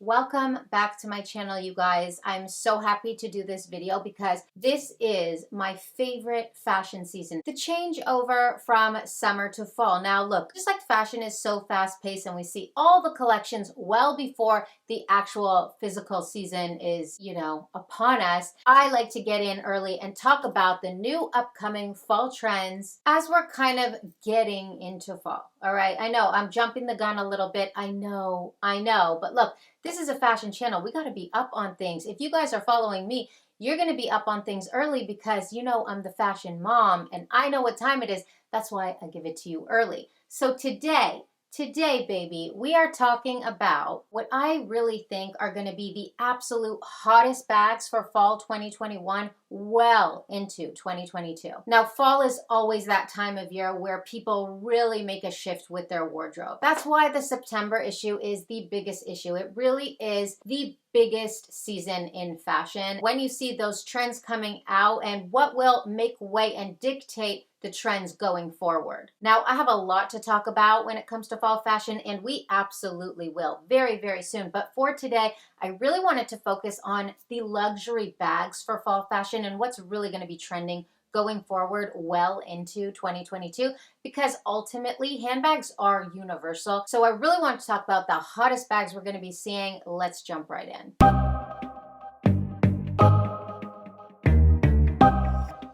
Welcome back to my channel, you guys. I'm so happy to do this video because this is my favorite fashion season. The changeover from summer to fall. Now look, just like fashion is so fast-paced and we see all the collections well before the actual physical season is, upon us, I like to get in early and talk about the new upcoming fall trends as we're kind of getting into fall. All right, I know I'm jumping the gun a little bit. I know, but look, this is a fashion channel. We got to be up on things. If you guys are following me, you're going to be up on things early because I'm the fashion mom and I know what time it is. That's why I give it to you early. So today, baby, we are talking about what I really think are going to be the absolute hottest bags for fall 2021 well into 2022. Now, fall is always that time of year where people really make a shift with their wardrobe. That's why the September issue is the biggest issue. It really is the biggest season in fashion. When you see those trends coming out and what will make way and dictate the trends going forward. Now, I have a lot to talk about when it comes to fall fashion, and we absolutely will very, very soon. But for today, I really wanted to focus on the luxury bags for fall fashion and what's really going to be trending going forward well into 2022, because ultimately handbags are universal. So I really want to talk about the hottest bags we're going to be seeing. Let's jump right in.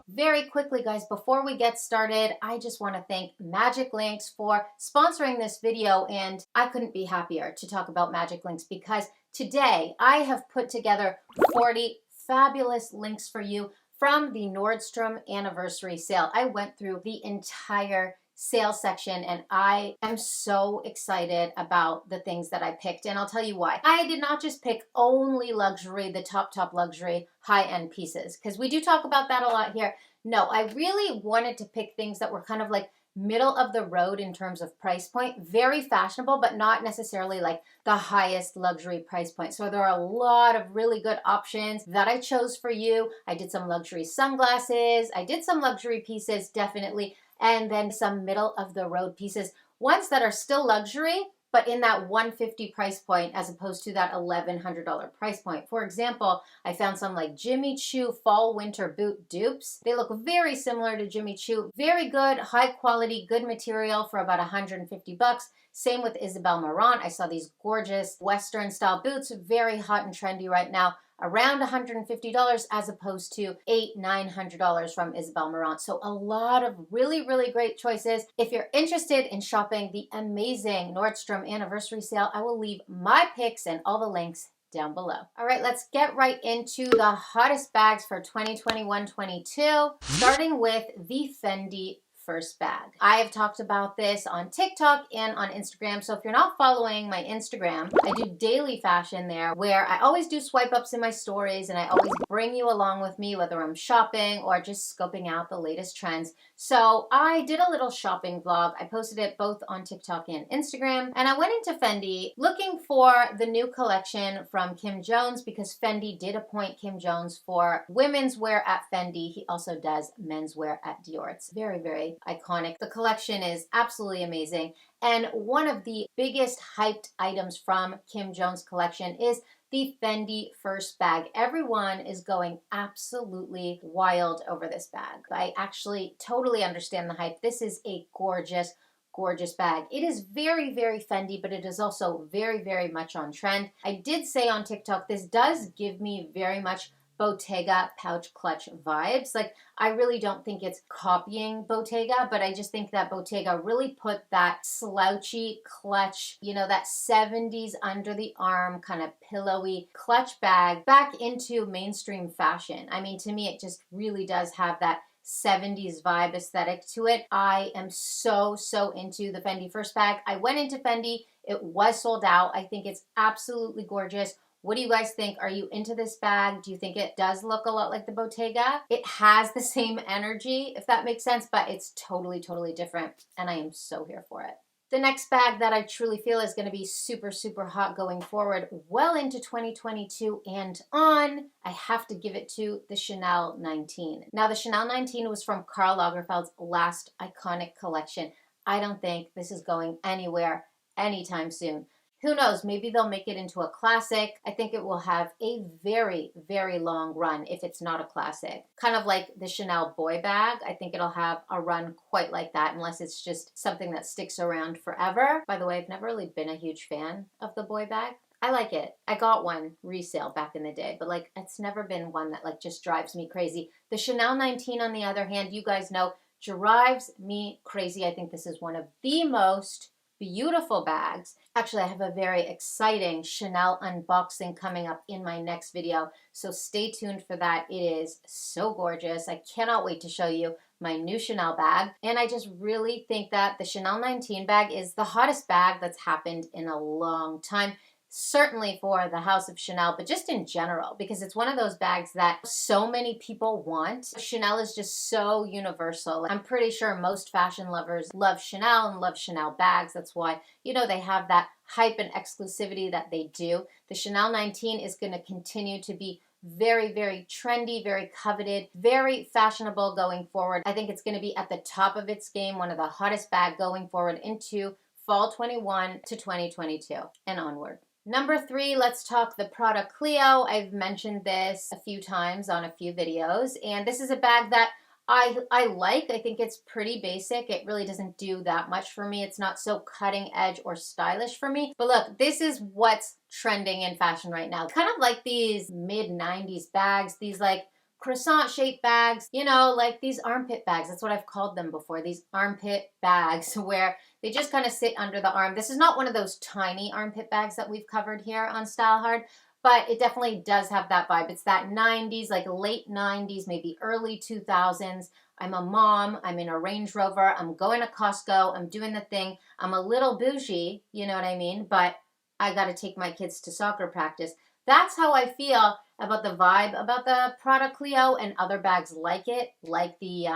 Very quickly, guys, before we get started, I just want to thank MagicLinks for sponsoring this video, and I couldn't be happier to talk about MagicLinks because today I have put together 40 fabulous links for you from the Nordstrom anniversary sale. I went through the entire sale section and I am so excited about the things that I picked, and I'll tell you why. I did not just pick only luxury, the top luxury high-end pieces, because we do talk about that a lot here. No, I really wanted to pick things that were kind of like middle of the road in terms of price point, very fashionable, but not necessarily like the highest luxury price point. So there are a lot of really good options that I chose for you. I did some luxury sunglasses, I did some luxury pieces, definitely, and then some middle of the road pieces, ones that are still luxury, but in that $150 price point as opposed to that $1,100 price point. For example, I found some like Jimmy Choo fall winter boot dupes. They look very similar to Jimmy Choo. Very good, high quality, good material for about $150. Same with Isabel Marant. I saw these gorgeous Western style boots, very hot and trendy right now, around $150 as opposed to $900 from Isabel Marant. So a lot of really, really great choices. If you're interested in shopping the amazing Nordstrom anniversary sale, I will leave my picks and all the links down below. All right, let's get right into the hottest bags for 2021-22, starting with the Fendi First Bag. I have talked about this on TikTok and on Instagram. So if you're not following my Instagram, I do daily fashion there where I always do swipe ups in my stories and I always bring you along with me, whether I'm shopping or just scoping out the latest trends. So I did a little shopping vlog. I posted it both on TikTok and Instagram. And I went into Fendi looking for the new collection from Kim Jones because Fendi did appoint Kim Jones for women's wear at Fendi. He also does men's wear at Dior. It's very, very iconic. The collection is absolutely amazing. And one of the biggest hyped items from Kim Jones' collection is the Fendi First Bag. Everyone is going absolutely wild over this bag. I actually totally understand the hype. This is a gorgeous, gorgeous bag. It is very, very Fendi, but it is also very, very much on trend. I did say on TikTok, this does give me very much Bottega pouch clutch vibes. Like, I really don't think it's copying Bottega, but I just think that Bottega really put that slouchy clutch, that 70s under the arm kind of pillowy clutch bag back into mainstream fashion. I mean, to me, it just really does have that 70s vibe aesthetic to it. I am so into the Fendi First Bag. I went into Fendi. It was sold out. I think it's absolutely gorgeous. What do you guys think? Are you into this bag? Do you think it does look a lot like the Bottega? It has the same energy, if that makes sense, but it's totally different, and I am so here for it. The next bag that I truly feel is going to be super hot going forward, well into 2022 and on, I have to give it to the Chanel 19. Now, the Chanel 19 was from Karl Lagerfeld's last iconic collection. I don't think this is going anywhere anytime soon. Who knows, maybe they'll make it into a classic. I think it will have a very, very long run if it's not a classic. Kind of like the Chanel boy bag. I think it'll have a run quite like that unless it's just something that sticks around forever. By the way, I've never really been a huge fan of the boy bag. I like it. I got one resale back in the day, but like it's never been one that like just drives me crazy. The Chanel 19 on the other hand, you guys know, drives me crazy. I think this is one of the most beautiful bags. Actually, I have a very exciting Chanel unboxing coming up in my next video, so stay tuned for that. It is so gorgeous. I cannot wait to show you my new Chanel bag, and I just really think that the Chanel 19 bag is the hottest bag that's happened in a long time. Certainly for the House of Chanel, but just in general, because it's one of those bags that so many people want. Chanel is just so universal. I'm pretty sure most fashion lovers love Chanel and love Chanel bags. That's why, you know, they have that hype and exclusivity that they do. The Chanel 19 is going to continue to be very, very trendy, very coveted, very fashionable going forward. I think it's going to be at the top of its game, one of the hottest bags going forward into fall 21 to 2022 and onward. Number 3, let's talk the Prada Cleo. I've mentioned this a few times on a few videos, and this is a bag that I like. I think it's pretty basic. It really doesn't do that much for me. It's not so cutting edge or stylish for me. But look, this is what's trending in fashion right now. Kind of like these mid-90s bags, these like croissant shaped bags, you know, like these armpit bags. That's what I've called them before, these armpit bags where they just kind of sit under the arm. This is not one of those tiny armpit bags that we've covered here on Style Hard, but it definitely does have that vibe. It's that 90s, like late 90s, maybe early 2000s. I'm a mom, I'm in a Range Rover, I'm going to Costco, I'm doing the thing. I'm a little bougie, you know what I mean? But I got to take my kids to soccer practice. That's how I feel about the vibe about the Prada Cleo and other bags like it, like the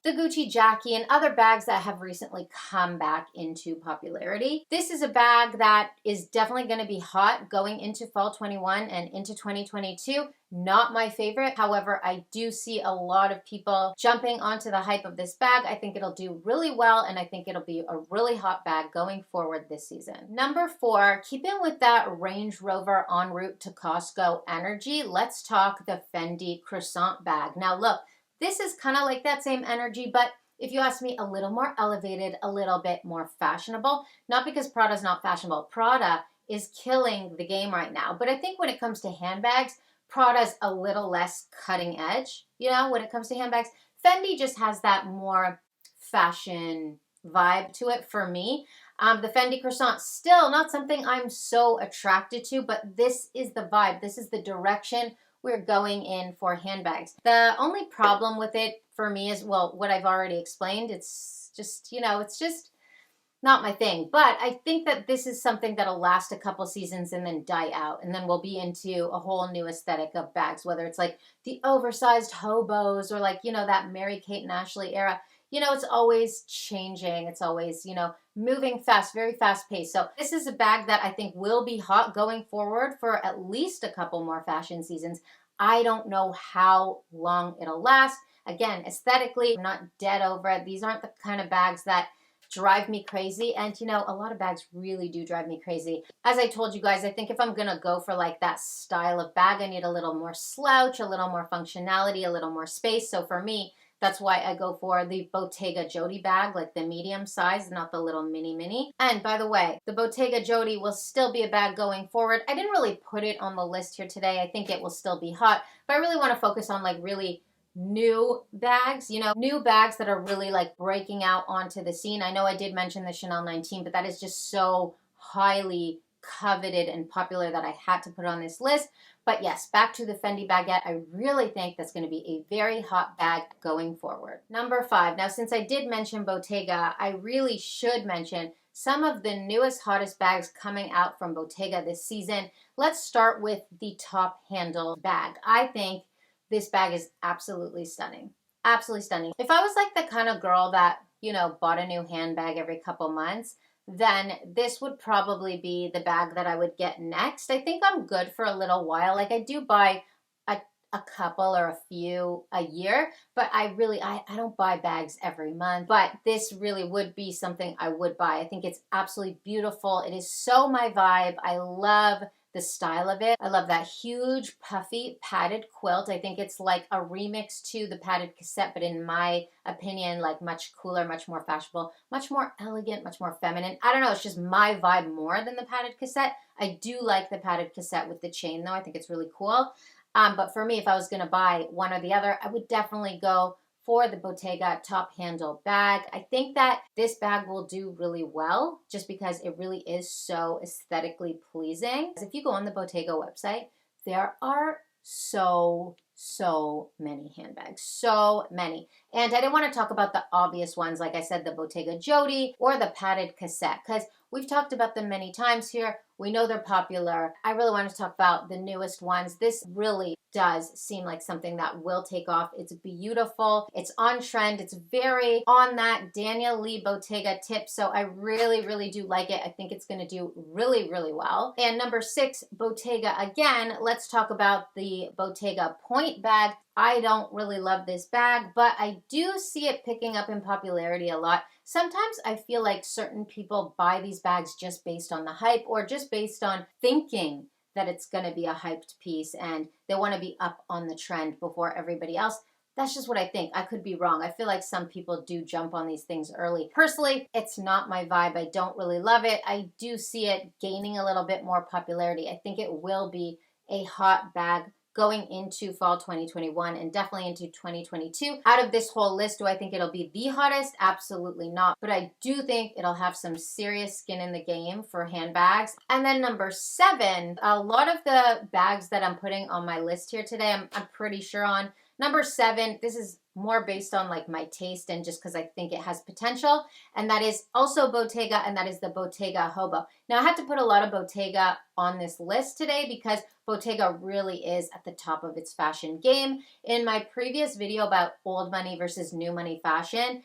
Gucci Jackie and other bags that have recently come back into popularity. This is a bag that is definitely going to be hot going into fall 21 and into 2022. Not my favorite. However, I do see a lot of people jumping onto the hype of this bag. I think it'll do really well, and I think it'll be a really hot bag going forward this season. Number 4, keeping with that Range Rover en route to Costco energy, let's talk the Fendi Croissant bag. Now look, this is kind of like that same energy, but if you ask me, a little more elevated, a little bit more fashionable. Not because Prada's not fashionable. Prada is killing the game right now. But I think when it comes to handbags, Prada's a little less cutting edge, you know, when it comes to handbags. Fendi just has that more fashion vibe to it for me. The Fendi Croissant, still not something I'm so attracted to, but this is the vibe. This is the direction we're going in for handbags. The only problem with it for me is, well, what I've already explained. It's just, you know, it's just not my thing. But I think that this is something that'll last a couple seasons and then die out. And then we'll be into a whole new aesthetic of bags, whether it's like the oversized hobos or like, you know, that Mary-Kate and Ashley era. You know, it's always changing. It's always, you know, moving fast, very fast paced. So this is a bag that I think will be hot going forward for at least a couple more fashion seasons. I don't know how long it'll last. Again, aesthetically, I'm not dead over it. These aren't the kind of bags that drive me crazy. And, you know, a lot of bags really do drive me crazy. As I told you guys, I think if I'm going to go for like that style of bag, I need a little more slouch, a little more functionality, a little more space. So for me, that's why I go for the Bottega Jodie bag, like the medium size, not the little mini. And by the way, the Bottega Jodie will still be a bag going forward. I didn't really put it on the list here today. I think it will still be hot, but I really want to focus on like really new bags, you know, new bags that are really like breaking out onto the scene. I know I did mention the Chanel 19, but that is just so highly coveted and popular that I had to put it on this list. But yes, back to the Fendi baguette. I really think that's going to be a very hot bag going forward. Number 5. Now, since I did mention Bottega, I really should mention some of the newest, hottest bags coming out from Bottega this season. Let's start with the top handle bag. I think this bag is absolutely stunning. Absolutely stunning. If I was like the kind of girl that, you know, bought a new handbag every couple months, then this would probably be the bag that I would get next. I think I'm good for a little while. Like I do buy a couple or a few a year, but I don't buy bags every month, but this really would be something I would buy. I think it's absolutely beautiful. It is so my vibe. I love the style of it. I love that huge puffy padded quilt. I think it's like a remix to the padded cassette, but in my opinion, like much cooler, much more fashionable, much more elegant, much more feminine. I don't know, it's just my vibe more than the padded cassette. I do like the padded cassette with the chain though. I think it's really cool. But for me, if I was gonna buy one or the other, I would definitely go for the Bottega top handle bag. I think that this bag will do really well just because it really is so aesthetically pleasing. If you go on the Bottega website, there are so many handbags, so many. And I didn't want to talk about the obvious ones, like I said, the Bottega Jody or the padded cassette, because we've talked about them many times here. We know they're popular. I really want to talk about the newest ones. This really does seem like something that will take off. It's beautiful. It's on trend. It's very on that Daniel Lee Bottega tip. So I really do like it. I think it's going to do really well. And number 6, Bottega again. Let's talk about the Bottega point bag. I don't really love this bag, but I do see it picking up in popularity a lot. Sometimes I feel like certain people buy these bags just based on the hype or just based on thinking that it's going to be a hyped piece and they want to be up on the trend before everybody else. That's just what I think. I could be wrong. I feel like some people do jump on these things early. Personally, it's not my vibe. I don't really love it. I do see it gaining a little bit more popularity. I think it will be a hot bag going into fall 2021 and definitely into 2022. Out of this whole list, do I think it'll be the hottest? Absolutely not. But I do think it'll have some serious skin in the game for handbags. And then number 7, a lot of the bags that I'm putting on my list here today, I'm pretty sure on. Number 7, this is more based on like my taste and just because I think it has potential. And that is also Bottega, and that is the Bottega Hobo. Now I had to put a lot of Bottega on this list today because Bottega really is at the top of its fashion game. In my previous video about old money versus new money fashion,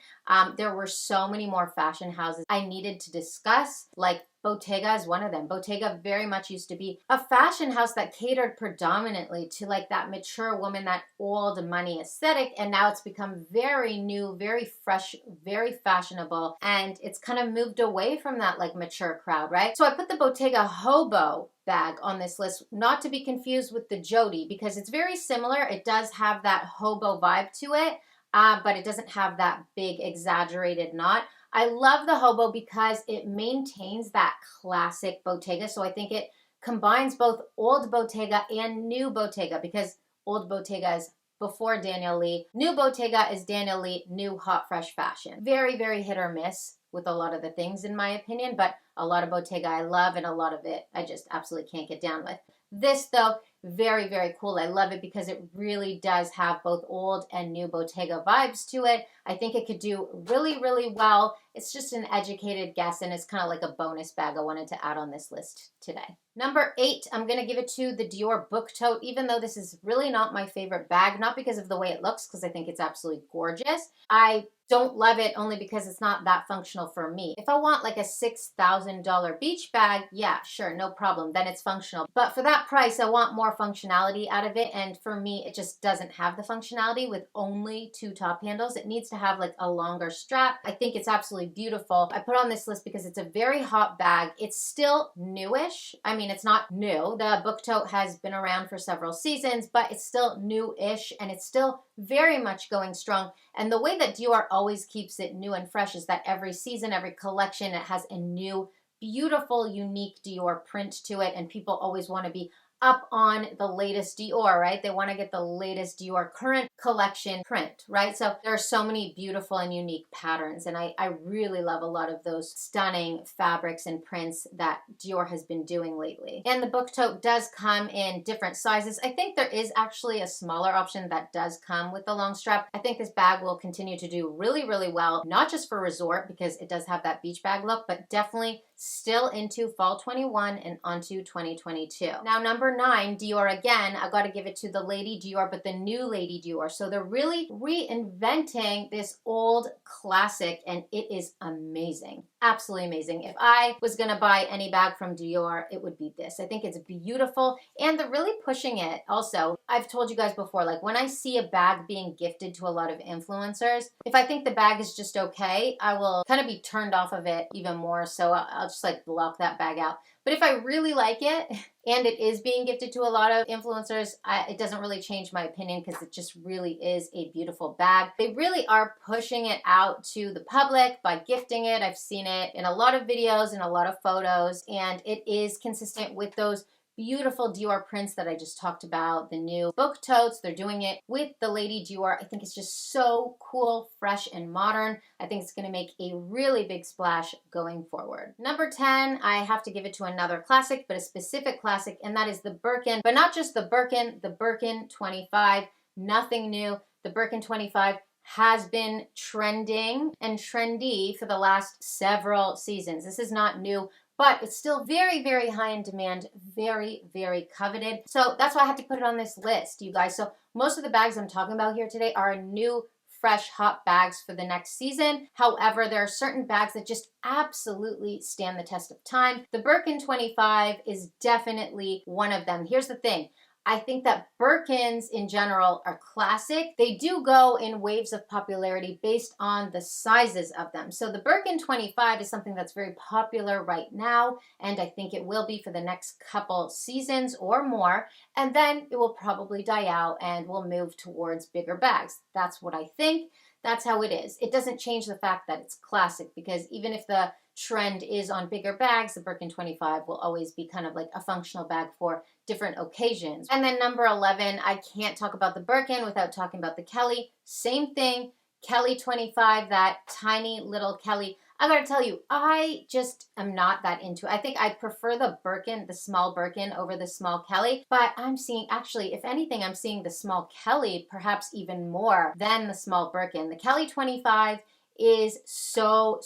there were so many more fashion houses I needed to discuss, like Bottega is one of them. Bottega very much used to be a fashion house that catered predominantly to like that mature woman, that old money aesthetic, and now it's become very new, very fresh, very fashionable, and it's kind of moved away from that like mature crowd, right? So I put the Bottega Hobo bag on this list, not to be confused with the Jody, because it's very similar. It does have that hobo vibe to it, but it doesn't have that big exaggerated knot. I love the Hobo because it maintains that classic Bottega. So I think it combines both old Bottega and new Bottega, because old Bottega is before Daniel Lee. New Bottega is Daniel Lee, new hot, fresh fashion. Very hit or miss with a lot of the things in my opinion, but a lot of Bottega I love and a lot of it I just absolutely can't get down with. This though, very cool. I love it because it really does have both old and new Bottega vibes to it. I think it could do really well. It's just an educated guess and it's kind of like a bonus bag I wanted to add on this list today. Number 8, I'm going to give it to the Dior Book Tote, even though this is really not my favorite bag, not because of the way it looks, because I think it's absolutely gorgeous. I don't love it only because it's not that functional for me. If I want like a $6,000 beach bag, yeah, sure, no problem, then it's functional. But for that price, I want more functionality out of it, and for me, it just doesn't have the functionality with only 2 top handles. It needs to have like a longer strap. I think it's absolutely beautiful. I put on this list because it's a very hot bag. It's still newish. I mean, it's not new. The Book Tote has been around for several seasons, but it's still new-ish and it's still very much going strong. And the way that Dior always keeps it new and fresh is that every season, every collection, it has a new, beautiful, unique Dior print to it, and people always want to be up on the latest Dior, right? They want to get the latest Dior current collection print, right? So there are so many beautiful and unique patterns, and I really love a lot of those stunning fabrics and prints that Dior has been doing lately. And the Book Tote does come in different sizes. I think there is actually a smaller option that does come with the long strap. I think this bag will continue to do really well, not just for resort because it does have that beach bag look, but definitely still into fall 21 and onto 2022. Now, number number 9, Dior again. I got to give it to the Lady Dior, but the new Lady Dior. So they're really reinventing this old classic, and it is amazing. Absolutely amazing. If I was going to buy any bag from Dior, it would be this. I think it's beautiful, and they're really pushing it. Also, I've told you guys before, like when I see a bag being gifted to a lot of influencers, if I think the bag is just okay, I will kind of be turned off of it even more. So I'll just like block that bag out. But if I really like it and it is being gifted to a lot of influencers, it doesn't really change my opinion because it just really is a beautiful bag. They really are pushing it out to the public by gifting it. I've seen it in a lot of videos and a lot of photos, and it is consistent with those beautiful Dior prints that I just talked about, the new book totes. They're doing it with the Lady Dior. I think it's just so cool, fresh, and modern. I think it's gonna make a really big splash going forward. Number 10, I have to give it to another classic, but a specific classic, and that is the Birkin. But not just the Birkin 25, nothing new. The Birkin 25 has been trending and trendy for the last several seasons. This is not new, but it's still very, very high in demand, very, very coveted. So that's why I had to put it on this list, you guys. So most of the bags I'm talking about here today are new, fresh, hot bags for the next season. However, there are certain bags that just absolutely stand the test of time. The Birkin 25 is definitely one of them. Here's the thing. I think that Birkins in general are classic. They do go in waves of popularity based on the sizes of them. So the Birkin 25 is something that's very popular right now, and I think it will be for the next couple seasons or more. And then it will probably die out and we'll move towards bigger bags. That's what I think. That's how it is. It doesn't change the fact that it's classic, because even if the trend is on bigger bags, the Birkin 25 will always be kind of like a functional bag for different occasions. And then number 11, I can't talk about the Birkin without talking about the Kelly. Same thing, Kelly 25, that tiny little Kelly. I gotta tell you, I just am not that into it. I think I prefer the Birkin, the small Birkin over the small Kelly, but I'm seeing, actually, if anything, I'm seeing the small Kelly perhaps even more than the small Birkin. The Kelly 25 is so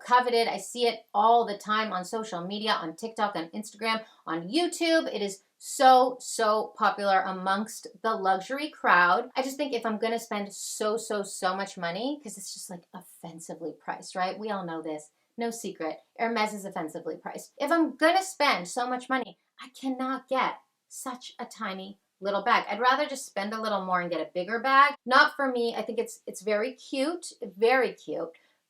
coveted. I see it all the time on social media, on TikTok, on Instagram, on YouTube. It is so popular amongst the luxury crowd. I just think if I'm gonna spend so much money, because it's just like offensively priced, right? We all know this, no secret. Hermes is offensively priced. If I'm gonna spend so much money, I cannot get such a tiny little bag. I'd rather just spend a little more and get a bigger bag. Not for me. I think it's very cute,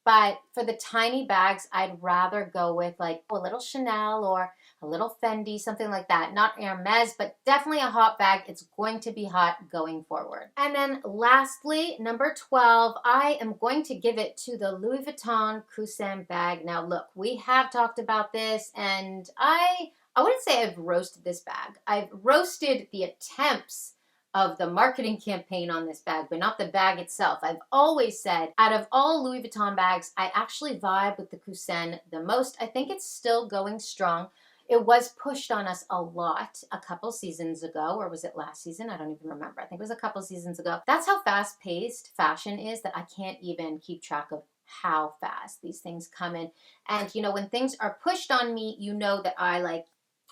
but for the tiny bags, I'd rather go with like a little Chanel or a little Fendi, something like that. Not Hermes, but definitely a hot bag. It's going to be hot going forward. And then lastly, number 12, I am going to give it to the Louis Vuitton Croissant bag. Now look, we have talked about this, and I wouldn't say I've roasted this bag. I've roasted the attempts of the marketing campaign on this bag, but not the bag itself. I've always said, out of all Louis Vuitton bags, I actually vibe with the Croissant the most. I think it's still going strong. It was pushed on us a lot a couple seasons ago, or was it last season? I don't even remember. I think it was a couple seasons ago. That's how fast-paced fashion is, that I can't even keep track of how fast these things come in. And you know, when things are pushed on me, you know that I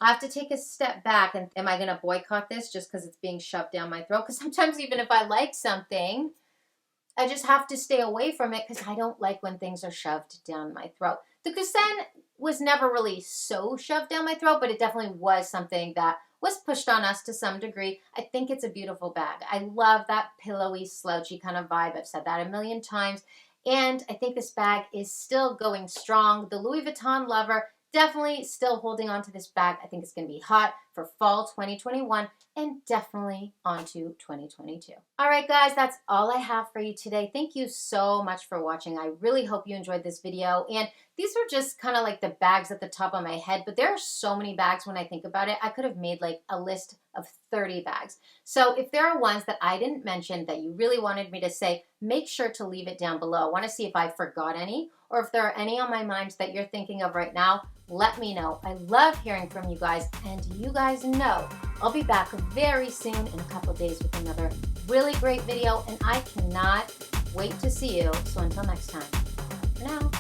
have to take a step back, and am I going to boycott this just because it's being shoved down my throat? Because sometimes even if I like something, I just have to stay away from it because I don't like when things are shoved down my throat. The Croissant was never really so shoved down my throat, but it definitely was something that was pushed on us to some degree. I think it's a beautiful bag. I love that pillowy, slouchy kind of vibe. I've said that a million times. And I think this bag is still going strong. The Louis Vuitton lover, definitely still holding on to this bag. I think it's going to be hot for fall 2021 and definitely onto 2022. All right, guys, that's all I have for you today. Thank you so much for watching. I really hope you enjoyed this video. And these were just kind of like the bags at the top of my head, but there are so many bags when I think about it. I could have made like a list of 30 bags. So if there are ones that I didn't mention that you really wanted me to say, make sure to leave it down below. I want to see if I forgot any, or if there are any on my mind that you're thinking of right now. Let me know. I love hearing from you guys, and you guys know I'll be back very soon in a couple days with another really great video, and I cannot wait to see you. So until next time, for now.